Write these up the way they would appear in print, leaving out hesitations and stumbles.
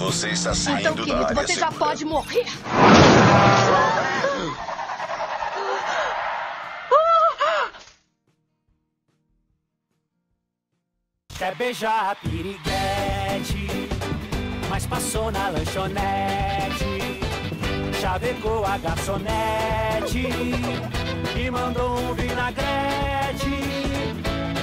Você está saindo Então, querido, da área você já segura. pode morrer. Quer beijar a piriguete, mas passou na lanchonete. Chavecou a garçonete e mandou um vinagrete.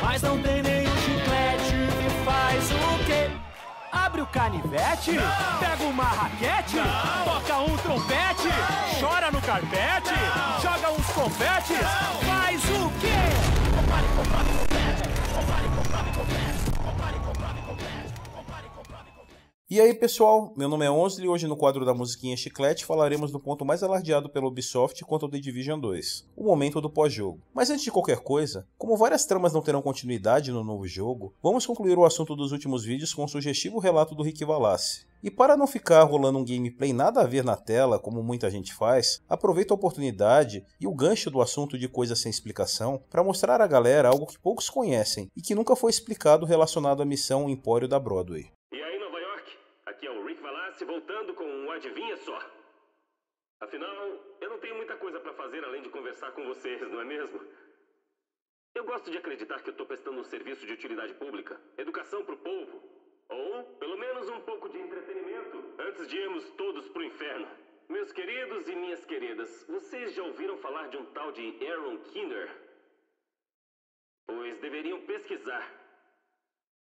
Mas não tem nenhum chiclete. E faz o quê? Abre o canivete, não. Pega uma raquete, não. Toca um trompete, não. Chora no carpete, não. Joga uns confetes, não. Faz o quê? Compare, compare, complete. Compare, compare, complete. Compare, compare, complete. Compare, compare, complete. E aí pessoal, meu nome é Onsly e hoje no quadro da musiquinha Chiclete falaremos do ponto mais alardeado pela Ubisoft quanto ao The Division 2, o momento do pós-jogo. Mas antes de qualquer coisa, como várias tramas não terão continuidade no novo jogo, vamos concluir o assunto dos últimos vídeos com um sugestivo relato do Rick Valace. E para não ficar rolando um gameplay nada a ver na tela, como muita gente faz, aproveito a oportunidade e o gancho do assunto de coisas sem explicação para mostrar à galera algo que poucos conhecem e que nunca foi explicado relacionado à missão Empório da Broadway. Aqui é o Rick Valace voltando com um adivinha só. Afinal, eu não tenho muita coisa para fazer além de conversar com vocês, não é mesmo? Eu gosto de acreditar que eu estou prestando um serviço de utilidade pública, educação para o povo, ou pelo menos um pouco de entretenimento, antes de irmos todos pro inferno. Meus queridos e minhas queridas, vocês já ouviram falar de um tal de Aaron Kinner? Pois deveriam pesquisar.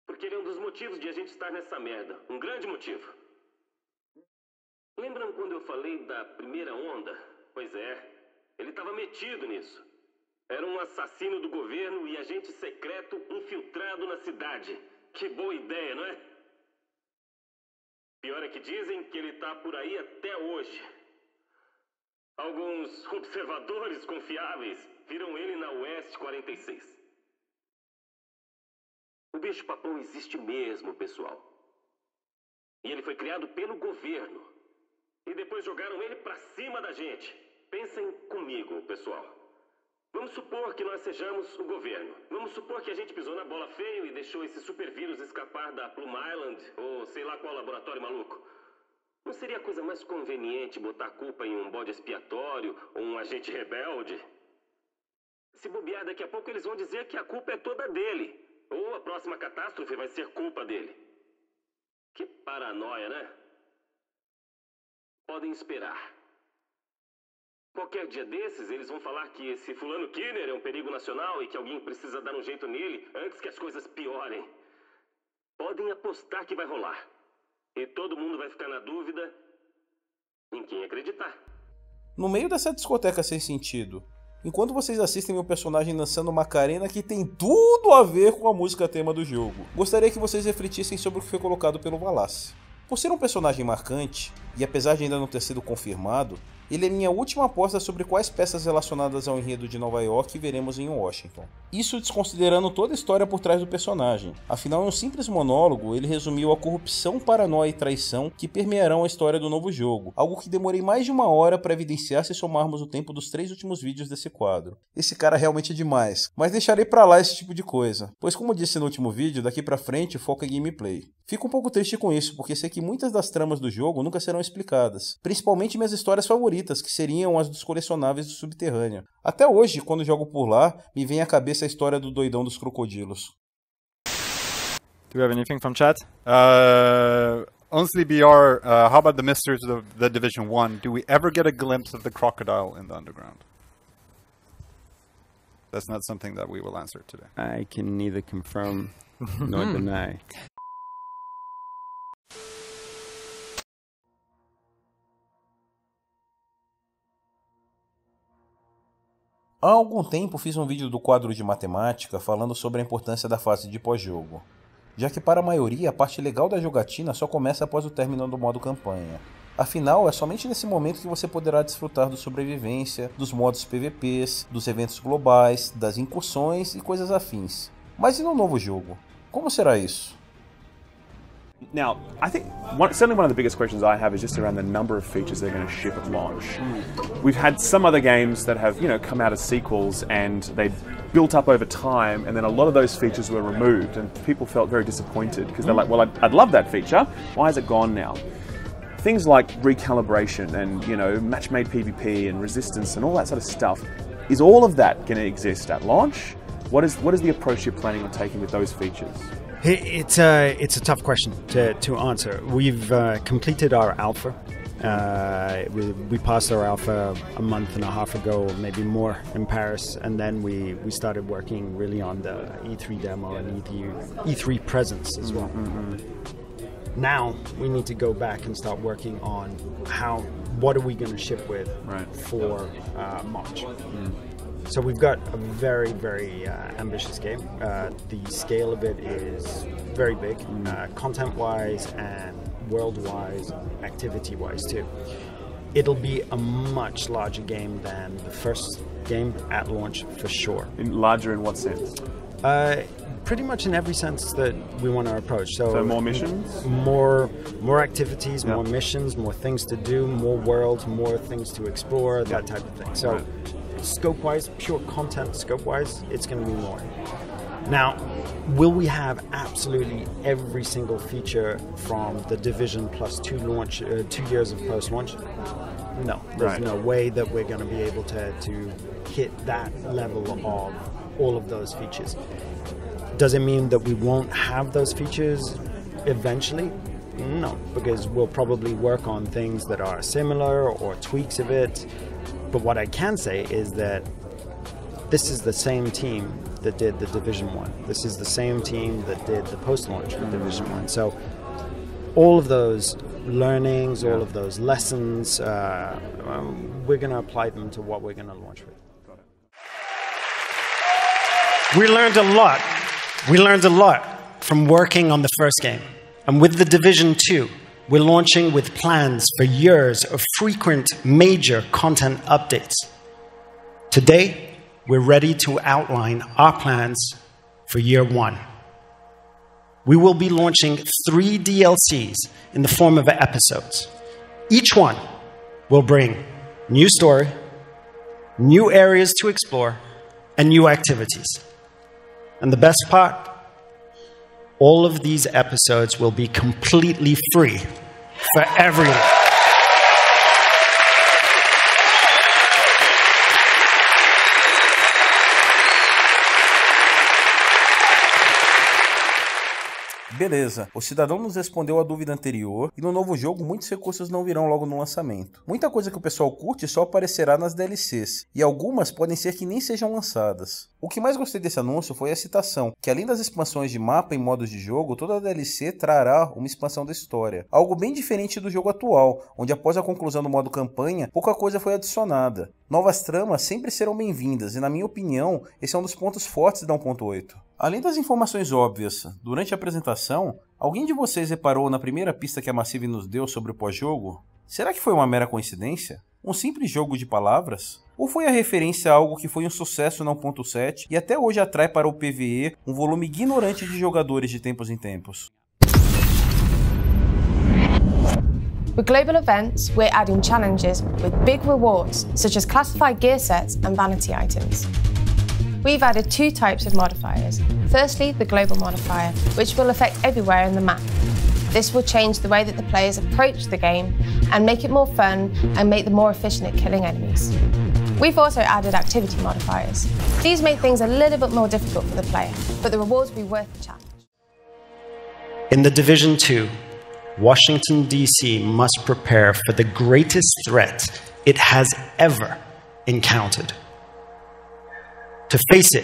Porque ele é um dos motivos de a gente estar nessa merda. Um grande motivo. Lembram quando eu falei da primeira onda? Pois é, ele estava metido nisso. Era um assassino do governo e agente secreto infiltrado na cidade. Que boa ideia, não é? Pior é que dizem que ele está por aí até hoje. Alguns observadores confiáveis viram ele na Oeste 46. O bicho-papão existe mesmo, pessoal. E ele foi criado pelo governo. E depois jogaram ele pra cima da gente. Pensem comigo, pessoal. Vamos supor que nós sejamos o governo. Vamos supor que a gente pisou na bola feio e deixou esse supervírus escapar da Plum Island, ou sei lá qual laboratório maluco. Não seria a coisa mais conveniente botar a culpa em um bode expiatório ou um agente rebelde? Se bobear, daqui a pouco eles vão dizer que a culpa é toda dele. Ou a próxima catástrofe vai ser culpa dele. Que paranoia, né? Podem esperar. Qualquer dia desses, eles vão falar que esse fulano Kinner é um perigo nacional e que alguém precisa dar um jeito nele antes que as coisas piorem. Podem apostar que vai rolar. E todo mundo vai ficar na dúvida em quem acreditar. No meio dessa discoteca sem sentido, enquanto vocês assistem meu personagem dançando Macarena que tem tudo a ver com a música tema do jogo, gostaria que vocês refletissem sobre o que foi colocado pelo Valace. Por ser um personagem marcante, e apesar de ainda não ter sido confirmado, ele é minha última aposta sobre quais peças relacionadas ao enredo de Nova York veremos em Washington. Isso desconsiderando toda a história por trás do personagem. Afinal, em um simples monólogo, ele resumiu a corrupção, paranoia e traição que permearão a história do novo jogo, algo que demorei mais de 1 hora para evidenciar se somarmos o tempo dos 3 últimos vídeos desse quadro. Esse cara realmente é demais, mas deixarei pra lá esse tipo de coisa, pois como disse no último vídeo, daqui pra frente o foco é gameplay. Fico um pouco triste com isso, porque sei que muitas das tramas do jogo nunca serão explicadas, principalmente minhas histórias favoritas, que seriam as dos colecionáveis do subterrâneo. Até hoje, quando jogo por lá, me vem à cabeça a história do doidão dos crocodilos. Do we have anything from chat? Onsly BR, how about the mysteries of the Division 1? Do we ever get a glimpse of the crocodile in the underground? That's not something that we will answer today. I can neither confirm nor deny. Há algum tempo fiz um vídeo do quadro de matemática falando sobre a importância da fase de pós-jogo, já que para a maioria a parte legal da jogatina só começa após o término do modo campanha. Afinal, é somente nesse momento que você poderá desfrutar do sobrevivência, dos modos PVPs, dos eventos globais, das incursões e coisas afins. Mas e no novo jogo? Como será isso? Now, I think certainly one of the biggest questions I have is just around the number of features they're going to ship at launch. We've had some other games that have, come out as sequels and they built up over time, and then a lot of those features were removed, and people felt very disappointed because they're like, well, I'd love that feature. Why is it gone now? things like recalibration and, you know, match-made PvP and resistance and all that sort of stuff, is all of that going to exist at launch? What is the approach you're planning on taking with those features? It's a tough question to answer. We've completed our alpha. We passed our alpha a month and a half ago, maybe more, in Paris, and then we started working really on the E3 demo and E3 presence as well. Now we need to go back and start working on what are we going to ship with for March. So we've got a very, very ambitious game. The scale of it is very big, content-wise and world-wise, activity-wise too. It'll be a much larger game than the first game at launch for sure. Larger in what sense? Pretty much in every sense that we want to approach. So more missions? More activities, more missions, more things to do, more worlds, more things to explore, that type of thing. So scope-wise, pure content scope-wise, it's going to be more. Now, will we have absolutely every single feature from the Division plus 2 launch, 2 years of post-launch? No, there's no way that we're going to be able to hit that level of all of those features. Does it mean that we won't have those features eventually? No, because we'll probably work on things that are similar or tweaks of it. But what I can say is that this is the same team that did the Division 1. This is the same team that did the post-launch for Division 1. So all of those learnings, all of those lessons, we're going to apply them to what we're going to launch with. We learned a lot. We learned a lot from working on the first game. And with the Division 2, we're launching with plans for years of frequent major content updates. Today, we're ready to outline our plans for year 1. We will be launching 3 DLCs in the form of episodes. Each one will bring new story, new areas to explore, and new activities. And the best part, all of these episodes will be completely free for everyone. Beleza, o cidadão nos respondeu a dúvida anterior e no novo jogo muitos recursos não virão logo no lançamento. Muita coisa que o pessoal curte só aparecerá nas DLCs, e algumas podem ser que nem sejam lançadas. O que mais gostei desse anúncio foi a citação, que além das expansões de mapa e modos de jogo, toda a DLC trará uma expansão da história. Algo bem diferente do jogo atual, onde após a conclusão do modo campanha, pouca coisa foi adicionada. Novas tramas sempre serão bem-vindas e na minha opinião, esse é um dos pontos fortes da 1.8. Além das informações óbvias, durante a apresentação, alguém de vocês reparou na primeira pista que a Massive nos deu sobre o pós-jogo? Será que foi uma mera coincidência? Um simples jogo de palavras? Ou foi a referência a algo que foi um sucesso na 1.7 e até hoje atrai para o PvE um volume ignorante de jogadores de tempos em tempos? With global events, we're adding challenges with big rewards, such as classified gear sets and vanity items. We've added 2 types of modifiers. Firstly, the global modifier, which will affect everywhere in the map. This will change the way that the players approach the game and make it more fun and make them more efficient at killing enemies. We've also added activity modifiers. These make things a little bit more difficult for the player, but the rewards will be worth the challenge. In the Division 2, Washington, D.C. must prepare for the greatest threat it has ever encountered. To face it,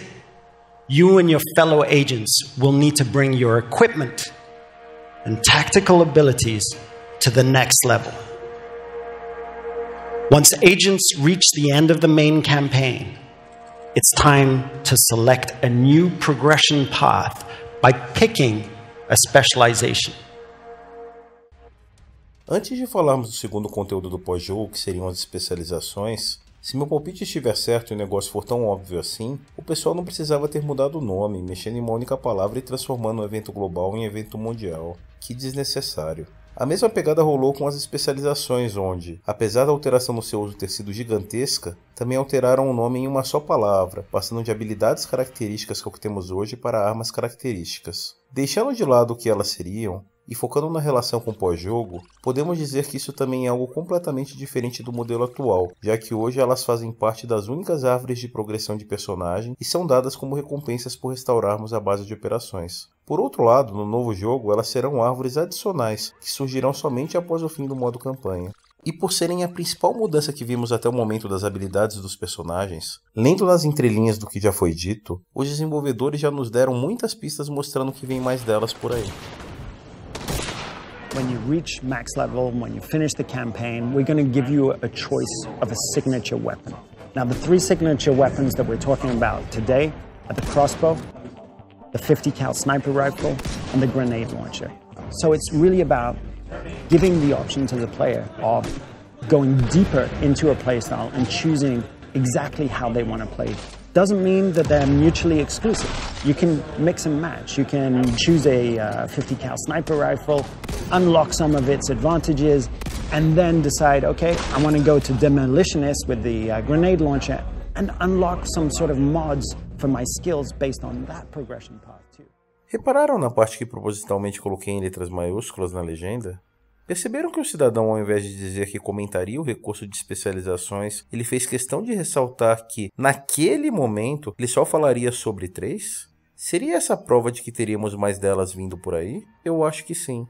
you and your fellow agents will need to bring your equipment and tactical abilities to the next level. Once agents reach the end of the main campaign, it's time to select a new progression path by picking a specialization. Antes de falarmos do segundo conteúdo do pós-jogo, que seriam as especializações, se meu palpite estiver certo e o negócio for tão óbvio assim, o pessoal não precisava ter mudado o nome, mexendo em uma única palavra e transformando um evento global em evento mundial. Que desnecessário. A mesma pegada rolou com as especializações, onde, apesar da alteração no seu uso ter sido gigantesca, também alteraram o nome em uma só palavra, passando de habilidades características que é o que temos hoje para armas características. Deixando de lado o que elas seriam, E focando na relação com o pós-jogo, podemos dizer que isso também é algo completamente diferente do modelo atual, já que hoje elas fazem parte das únicas árvores de progressão de personagem e são dadas como recompensas por restaurarmos a base de operações. Por outro lado, no novo jogo, elas serão árvores adicionais, que surgirão somente após o fim do modo campanha. E por serem a principal mudança que vimos até o momento das habilidades dos personagens, lendo nas entrelinhas do que já foi dito, os desenvolvedores já nos deram muitas pistas mostrando que vem mais delas por aí. When you reach max level, when you finish the campaign, we're going to give you a choice of a signature weapon. Now, the 3 signature weapons that we're talking about today are the crossbow, the 50 cal sniper rifle, and the grenade launcher. So it's really about giving the option to the player of going deeper into a playstyle and choosing exactly how they want to play. Doesn't mean that they're mutually exclusive. You can mix and match. You can choose a 50 cal sniper rifle, unlock some of its advantages, and then decide, okay, I want to go to demolitionist with the grenade launcher and unlock some sort of mods for my skills based on that progression path too. Repararam na parte que propositalmente coloquei em letras maiúsculas na legenda? Perceberam que o cidadão, ao invés de dizer que comentaria o recurso de especializações, ele fez questão de ressaltar que, naquele momento, ele só falaria sobre 3? Seria essa a prova de que teríamos mais delas vindo por aí? Eu acho que sim.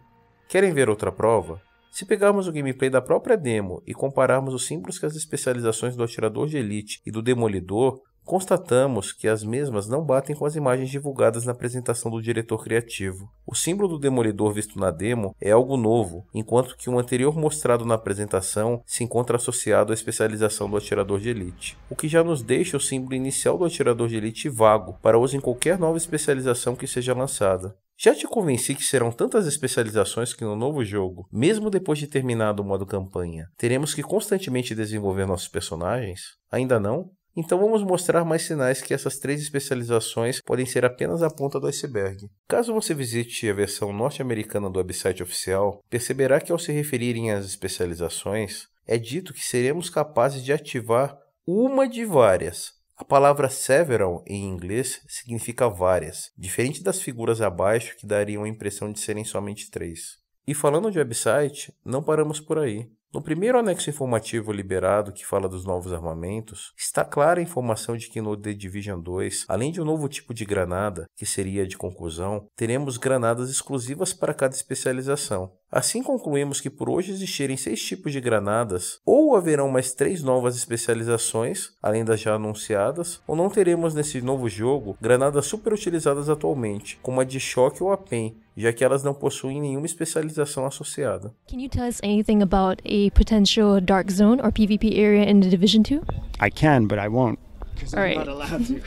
Querem ver outra prova? Se pegarmos o gameplay da própria demo e compararmos os símbolos que as especializações do atirador de elite e do demolidor, constatamos que as mesmas não batem com as imagens divulgadas na apresentação do diretor criativo. O símbolo do demolidor visto na demo é algo novo, enquanto que o anterior mostrado na apresentação se encontra associado à especialização do atirador de elite, o que já nos deixa o símbolo inicial do atirador de elite vago para uso em qualquer nova especialização que seja lançada. Já te convenci que serão tantas especializações que no novo jogo, mesmo depois de terminado o modo campanha, teremos que constantemente desenvolver nossos personagens? Ainda não? Então vamos mostrar mais sinais que essas 3 especializações podem ser apenas a ponta do iceberg. Caso você visite a versão norte-americana do website oficial, perceberá que ao se referirem às especializações, é dito que seremos capazes de ativar uma de várias. A palavra several em inglês significa várias, diferente das figuras abaixo que dariam a impressão de serem somente 3. E falando de website, não paramos por aí. No primeiro anexo informativo liberado que fala dos novos armamentos, está clara a informação de que no The Division 2, além de um novo tipo de granada, que seria de conclusão, teremos granadas exclusivas para cada especialização. Assim concluímos que por hoje existirem 6 tipos de granadas, ou haverão mais 3 novas especializações, além das já anunciadas, ou não teremos nesse novo jogo granadas super utilizadas atualmente, como a de choque ou a PEN, já que elas não possuem nenhuma especialização associada. Can you tell us anything about a potential dark zone or PvP area in the Division 2? I can, but I won't. Because I'm not allowed to.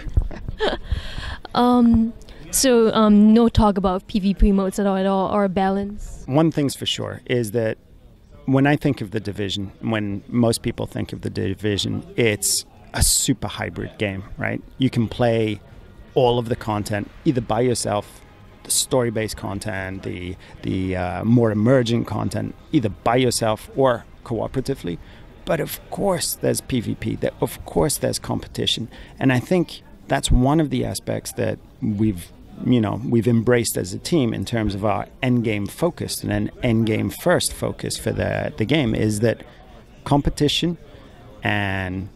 So no talk about PvP modes at all or balance? One thing's for sure is that when I think of the Division, when most people think of the Division, it's a super hybrid game, right? You can play all of the content either by yourself, the story-based content, the more emergent content, either by yourself or cooperatively. But of course there's PvP, of course there's competition. And I think that's one of the aspects that we've embraced as a team in terms of our endgame focus and an endgame first focus for the game is that competition and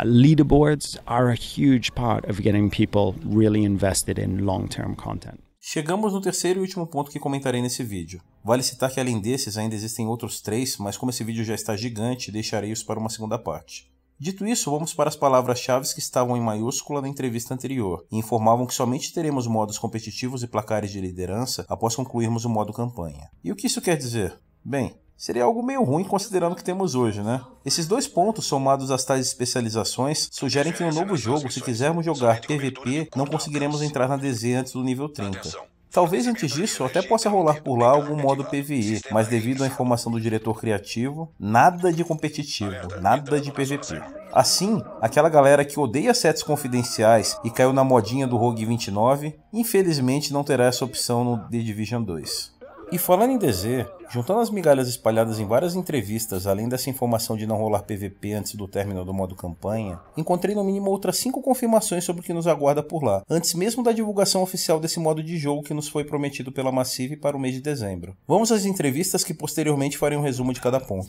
leaderboards are a huge part of getting people really invested in long-term content. Chegamos no terceiro e último ponto que comentarei nesse vídeo. Vale citar que além desses ainda existem outros 3, mas como esse vídeo já está gigante, deixarei isso para uma segunda parte. Dito isso, vamos para as palavras-chave que estavam em maiúscula na entrevista anterior, e informavam que somente teremos modos competitivos e placares de liderança após concluirmos o modo campanha. E o que isso quer dizer? Bem, seria algo meio ruim considerando o que temos hoje, né? Esses 2 pontos, somados às tais especializações, sugerem que no novo jogo, se quisermos jogar PVP, não conseguiremos entrar na DZ antes do nível 30. Talvez antes disso até possa rolar por lá algum modo PvE, mas devido à informação do diretor criativo, nada de competitivo, nada de PvP. Assim, aquela galera que odeia sets confidenciais e caiu na modinha do Rogue 29, infelizmente não terá essa opção no The Division 2. E falando em DZ, juntando as migalhas espalhadas em várias entrevistas, além dessa informação de não rolar PVP antes do término do modo campanha, encontrei no mínimo outras 5 confirmações sobre o que nos aguarda por lá, antes mesmo da divulgação oficial desse modo de jogo que nos foi prometido pela Massive para o mês de dezembro. Vamos às entrevistas que posteriormente farei um resumo de cada ponto.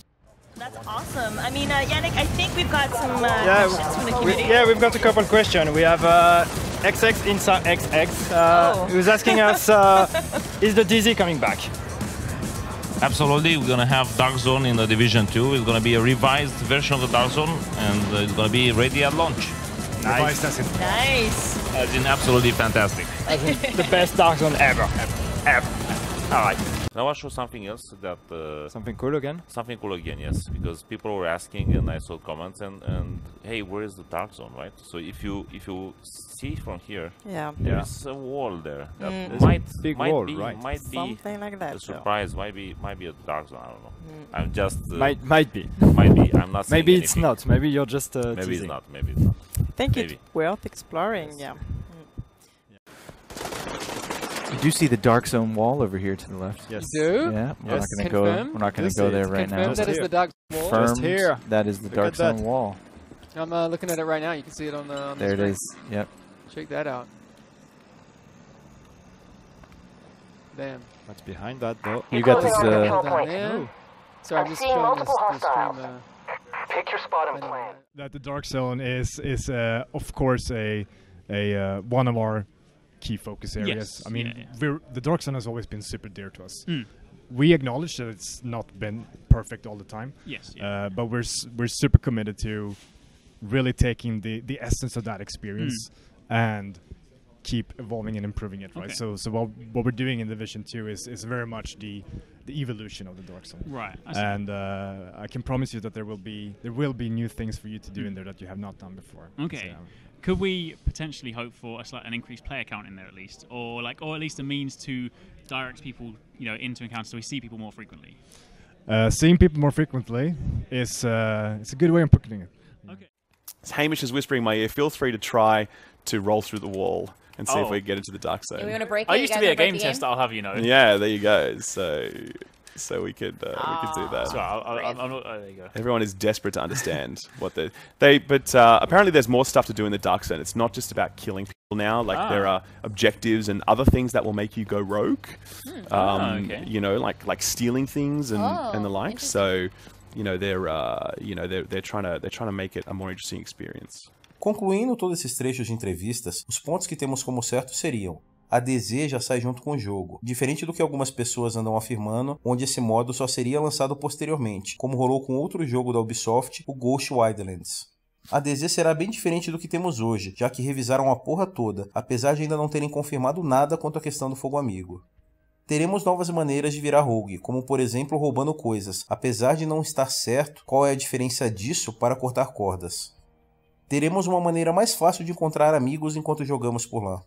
That's awesome. I mean, Yannick, I think we've got some questions from the community. We've got a couple of questions. We have XX inside XX who's asking us, is the DZ coming back? Absolutely, we're going to have Dark Zone in the Division 2. It's going to be a revised version of the Dark Zone, and it's going to be ready at launch. Nice. Nice. As in absolutely fantastic. As in the best Dark Zone ever. All right. Now I'll show something else that... something cool again? Something cool again, yes. Because people were asking and I saw comments and hey, where is the Dark Zone, right? So if you see from here, there's a wall there. That might be something like that. A surprise, might be a Dark Zone, I don't know. I'm just... might be. Might be, I'm not saying Maybe it's anything. not, maybe you're just maybe teasing. it's not, maybe it's not. I think it's worth exploring, yeah. You do see the Dark Zone wall over here to the left. Yes. You do? Yeah. We're not going to go there right now. That is the Dark Zone wall. Confirmed. Here. That is the Dark Zone wall. I'm looking at it right now. You can see it on the there screen. It is. Yep. Check that out. Damn. What's behind that though? You got this. Sorry, I'm just showing this stream. Pick your spot and plan. That the Dark Zone is of course a one of our key focus areas. Yes. I mean, the Dark Zone has always been super dear to us. We acknowledge that it's not been perfect all the time. Yes. But we're super committed to really taking the essence of that experience and keep evolving and improving it, right? Okay. So what we're doing in Division 2 is very much the evolution of the Dark Zone. Right. And I can promise you that there will be new things for you to do in there that you have not done before. Okay. So, could we potentially hope for an increased player count in there at least, or at least a means to direct people, into encounters so we see people more frequently? Seeing people more frequently is it's a good way of putting it. Okay. Hamish is whispering in my ear, feel free to try to roll through the wall and see if we can get into the Dark Zone. We want to break it? I used to be a game tester, I'll have you know. Yeah, there you go. So we could do that. So I'm not, there you go. Everyone is desperate to understand what but apparently there's more stuff to do in the Dark Zone. It's not just about killing people now. Like there are objectives and other things that will make you go rogue. Like stealing things and the like. So they're trying to make it a more interesting experience. Concluindo todos esses trechos de entrevistas, os pontos que temos como certo seriam: a DZ já sai junto com o jogo, diferente do que algumas pessoas andam afirmando, onde esse modo só seria lançado posteriormente, como rolou com outro jogo da Ubisoft, o Ghost Wildlands. A DZ será bem diferente do que temos hoje, já que revisaram a porra toda, apesar de ainda não terem confirmado nada quanto à questão do fogo amigo. Teremos novas maneiras de virar rogue, como por exemplo roubando coisas, apesar de não estar certo qual é a diferença disso para cortar cordas. Teremos uma maneira mais fácil de encontrar amigos enquanto jogamos por lá.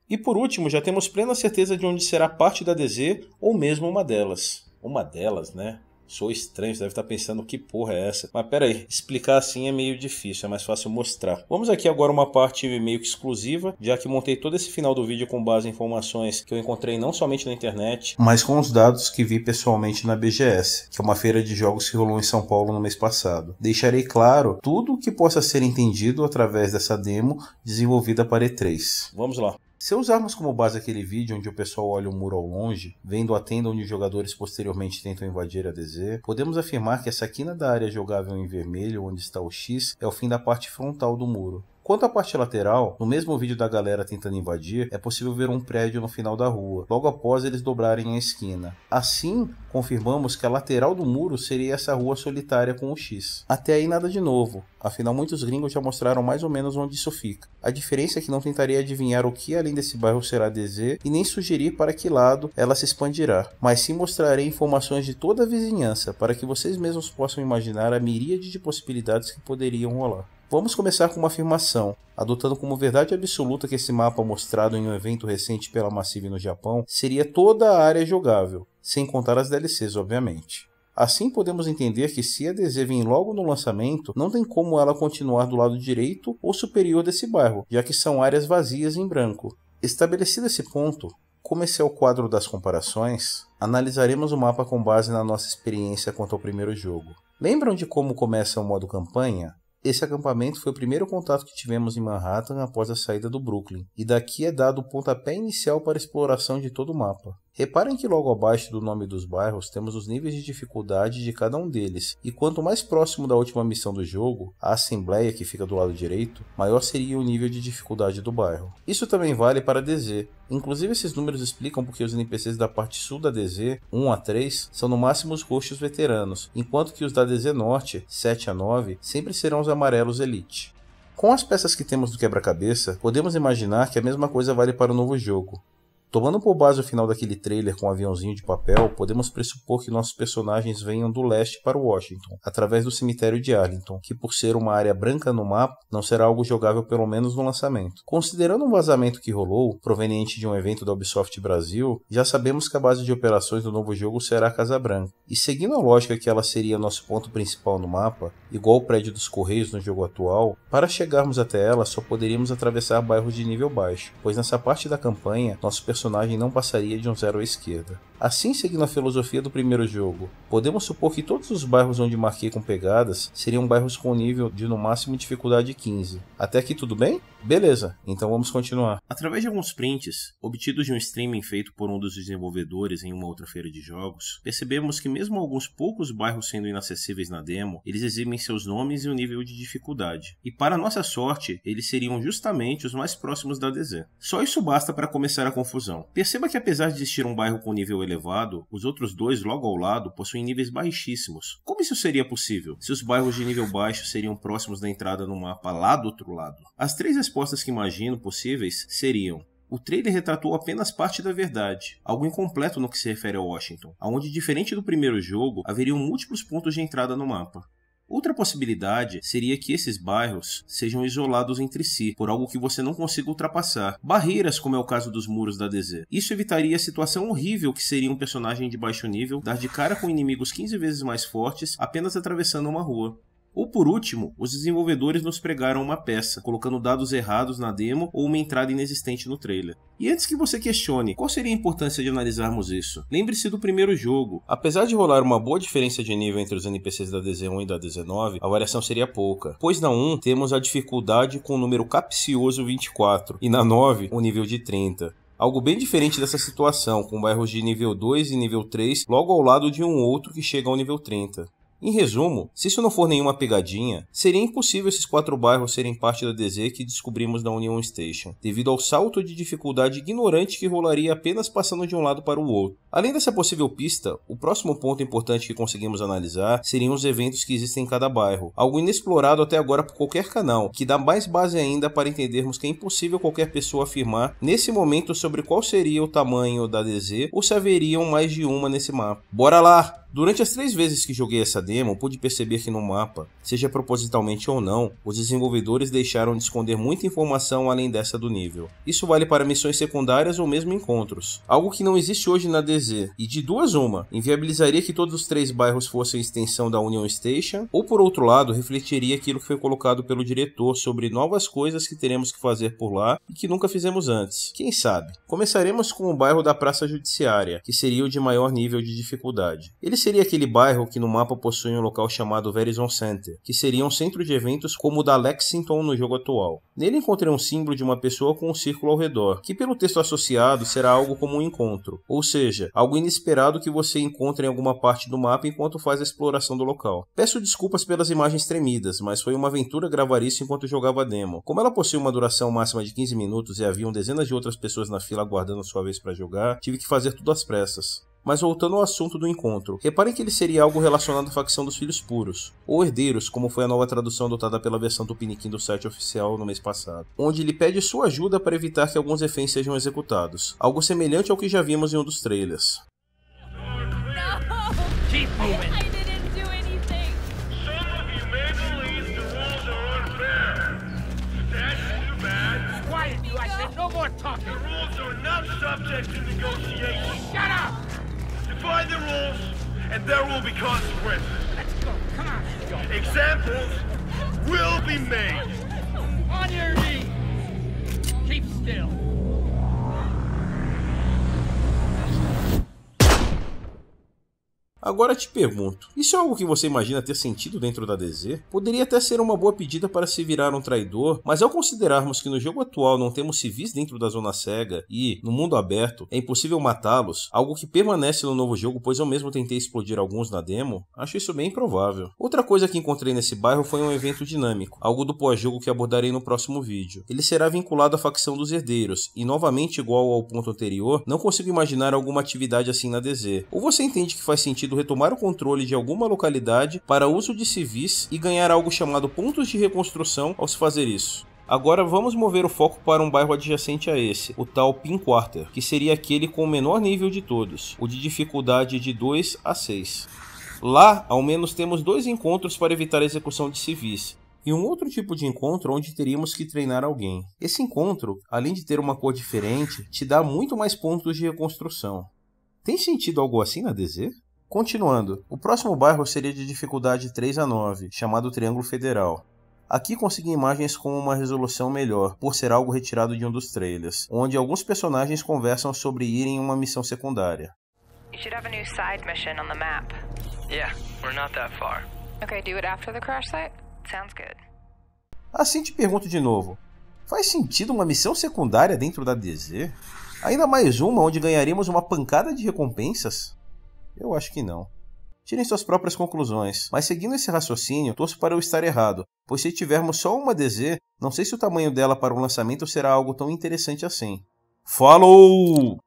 E por último, já temos plena certeza de onde será parte da DZ, ou mesmo uma delas. Uma delas, né? Sou estranho, você deve estar pensando que porra é essa. Mas pera aí, explicar assim é meio difícil, é mais fácil mostrar. Vamos aqui agora uma parte meio que exclusiva, já que montei todo esse final do vídeo com base em informações que eu encontrei não somente na internet, mas com os dados que vi pessoalmente na BGS, que é uma feira de jogos que rolou em São Paulo no mês passado. Deixarei claro tudo o que possa ser entendido através dessa demo desenvolvida para E3. Vamos lá. Se usarmos como base aquele vídeo onde o pessoal olha o muro ao longe, vendo a tenda onde os jogadores posteriormente tentam invadir a DZ, podemos afirmar que essa quina da área jogável em vermelho, onde está o X, é o fim da parte frontal do muro. Quanto à parte lateral, no mesmo vídeo da galera tentando invadir, é possível ver um prédio no final da rua, logo após eles dobrarem a esquina. Assim, confirmamos que a lateral do muro seria essa rua solitária com o X. Até aí nada de novo, afinal muitos gringos já mostraram mais ou menos onde isso fica. A diferença é que não tentarei adivinhar o que além desse bairro será DZ e nem sugerir para que lado ela se expandirá, mas sim mostrarei informações de toda a vizinhança para que vocês mesmos possam imaginar a miríade de possibilidades que poderiam rolar. Vamos começar com uma afirmação, adotando como verdade absoluta que esse mapa mostrado em um evento recente pela Massive no Japão seria toda a área jogável, sem contar as DLCs, obviamente. Assim podemos entender que se a DZ vem logo no lançamento, não tem como ela continuar do lado direito ou superior desse bairro, já que são áreas vazias em branco. Estabelecido esse ponto, Como esse é o quadro das comparações, analisaremos o mapa com base na nossa experiência quanto ao primeiro jogo. Lembram de como começa o modo campanha? Esse acampamento foi o primeiro contato que tivemos em Manhattan após a saída do Brooklyn, e daqui é dado o pontapé inicial para a exploração de todo o mapa. Reparem que logo abaixo do nome dos bairros temos os níveis de dificuldade de cada um deles, e quanto mais próximo da última missão do jogo, a Assembleia, que fica do lado direito, maior seria o nível de dificuldade do bairro. Isso também vale para DZ. Inclusive esses números explicam porque os NPCs da parte sul da DZ, 1 a 3, são no máximo os roxos veteranos, enquanto que os da DZ Norte, 7 a 9, sempre serão os amarelos Elite. Com as peças que temos do quebra-cabeça, podemos imaginar que a mesma coisa vale para o novo jogo. Tomando por base o final daquele trailer com um aviãozinho de papel, podemos pressupor que nossos personagens venham do leste para Washington, através do cemitério de Arlington, que por ser uma área branca no mapa, não será algo jogável pelo menos no lançamento. Considerando um vazamento que rolou, proveniente de um evento da Ubisoft Brasil, já sabemos que a base de operações do novo jogo será a Casa Branca. E seguindo a lógica que ela seria nosso ponto principal no mapa, igual o prédio dos Correios no jogo atual, para chegarmos até ela só poderíamos atravessar bairros de nível baixo, pois nessa parte da campanha, nosso personagem não passaria de um 0 à esquerda. Assim, seguindo a filosofia do primeiro jogo, podemos supor que todos os bairros onde marquei com pegadas seriam bairros com nível de no máximo dificuldade 15. Até aqui tudo bem? Beleza, então vamos continuar. Através de alguns prints, obtidos de um streaming feito por um dos desenvolvedores em uma outra feira de jogos, percebemos que mesmo alguns poucos bairros sendo inacessíveis na demo, eles exibem seus nomes e o nível de dificuldade. E para nossa sorte, eles seriam justamente os mais próximos da DZ. Só isso basta para começar a confusão. Perceba que apesar de existir um bairro com nível elevado, os outros dois logo ao lado possuem níveis baixíssimos. Como isso seria possível, se os bairros de nível baixo seriam próximos da entrada no mapa lá do outro lado? As três respostas que imagino possíveis seriam: o trailer retratou apenas parte da verdade, algo incompleto no que se refere a Washington, onde, diferente do primeiro jogo, haveriam múltiplos pontos de entrada no mapa. Outra possibilidade seria que esses bairros sejam isolados entre si, por algo que você não consiga ultrapassar. Barreiras, como é o caso dos muros da DZ. Isso evitaria a situação horrível que seria um personagem de baixo nível dar de cara com inimigos 15 vezes mais fortes apenas atravessando uma rua. Ou por último, os desenvolvedores nos pregaram uma peça, colocando dados errados na demo ou uma entrada inexistente no trailer. E antes que você questione, qual seria a importância de analisarmos isso? Lembre-se do primeiro jogo. Apesar de rolar uma boa diferença de nível entre os NPCs da DZ1 e da DZ9, a variação seria pouca, pois na 1 temos a dificuldade com o número capcioso 24, e na 9 o nível de 30. Algo bem diferente dessa situação, com bairros de nível 2 e nível 3 logo ao lado de um outro que chega ao nível 30. Em resumo, se isso não for nenhuma pegadinha, seria impossível esses 4 bairros serem parte da DZ que descobrimos na Union Station, devido ao salto de dificuldade ignorante que rolaria apenas passando de um lado para o outro. Além dessa possível pista, o próximo ponto importante que conseguimos analisar seriam os eventos que existem em cada bairro, algo inexplorado até agora por qualquer canal, que dá mais base ainda para entendermos que é impossível qualquer pessoa afirmar nesse momento sobre qual seria o tamanho da DZ ou se haveriam mais de uma nesse mapa. Bora lá! Durante as 3 vezes que joguei essa demo, pude perceber que no mapa, seja propositalmente ou não, os desenvolvedores deixaram de esconder muita informação além dessa do nível. Isso vale para missões secundárias ou mesmo encontros, algo que não existe hoje na DZ, e de duas uma, inviabilizaria que todos os 3 bairros fossem extensão da Union Station, ou por outro lado, refletiria aquilo que foi colocado pelo diretor sobre novas coisas que teremos que fazer por lá e que nunca fizemos antes. Quem sabe? Começaremos com o bairro da Praça Judiciária, que seria o de maior nível de dificuldade. Ele seria aquele bairro que no mapa possui um local chamado Verizon Center, que seria um centro de eventos como o da Lexington no jogo atual. Nele encontrei um símbolo de uma pessoa com um círculo ao redor, que pelo texto associado será algo como um encontro, ou seja, algo inesperado que você encontra em alguma parte do mapa enquanto faz a exploração do local. Peço desculpas pelas imagens tremidas, mas foi uma aventura gravar isso enquanto jogava a demo. Como ela possui uma duração máxima de 15 minutos e haviam dezenas de outras pessoas na fila aguardando sua vez para jogar, tive que fazer tudo às pressas. Mas voltando ao assunto do encontro, reparem que ele seria algo relacionado à facção dos Filhos Puros, ou Herdeiros, como foi a nova tradução adotada pela versão do Piniquim do site oficial no mês passado, onde ele pede sua ajuda para evitar que alguns reféns sejam executados, algo semelhante ao que já vimos em um dos trailers. Keep moving. I didn't do anything. Some of you may believe the rules are unfair. That's too bad. Quiet, you! I said no more talking. The rules are not subject to negotiation. Shut up! Define the rules, and there will be consequences. Let's go. Come on. Go. Examples will be made. On your knees. Keep still. Agora te pergunto, isso é algo que você imagina ter sentido dentro da DZ? Poderia até ser uma boa pedida para se virar um traidor, mas ao considerarmos que no jogo atual não temos civis dentro da zona cega e, no mundo aberto, é impossível matá-los, algo que permanece no novo jogo, pois eu mesmo tentei explodir alguns na demo, acho isso bem improvável. Outra coisa que encontrei nesse bairro foi um evento dinâmico, algo do pós-jogo que abordarei no próximo vídeo. Ele será vinculado à facção dos herdeiros, e novamente igual ao ponto anterior, não consigo imaginar alguma atividade assim na DZ. Ou você entende que faz sentido retomar o controle de alguma localidade para uso de civis e ganhar algo chamado pontos de reconstrução ao se fazer isso. Agora vamos mover o foco para um bairro adjacente a esse, o tal Pin Quarter, que seria aquele com o menor nível de todos, o de dificuldade de 2 a 6. Lá, ao menos temos 2 encontros para evitar a execução de civis, e um outro tipo de encontro onde teríamos que treinar alguém. Esse encontro, além de ter uma cor diferente, te dá muito mais pontos de reconstrução. Tem sentido algo assim na DZ? Continuando, o próximo bairro seria de dificuldade 3 a 9, chamado Triângulo Federal. Aqui consegui imagens com uma resolução melhor, por ser algo retirado de um dos trailers, onde alguns personagens conversam sobre ir em uma missão secundária. You should have a new side mission on the map. Yeah, we're not that far. Okay, do it after the crash site? Sounds good. Assim te pergunto de novo, faz sentido uma missão secundária dentro da DZ? Ainda mais uma onde ganharemos uma pancada de recompensas? Eu acho que não. Tirem suas próprias conclusões, mas seguindo esse raciocínio, torço para eu estar errado, pois se tivermos só uma DZ, não sei se o tamanho dela para o lançamento será algo tão interessante assim. Falou!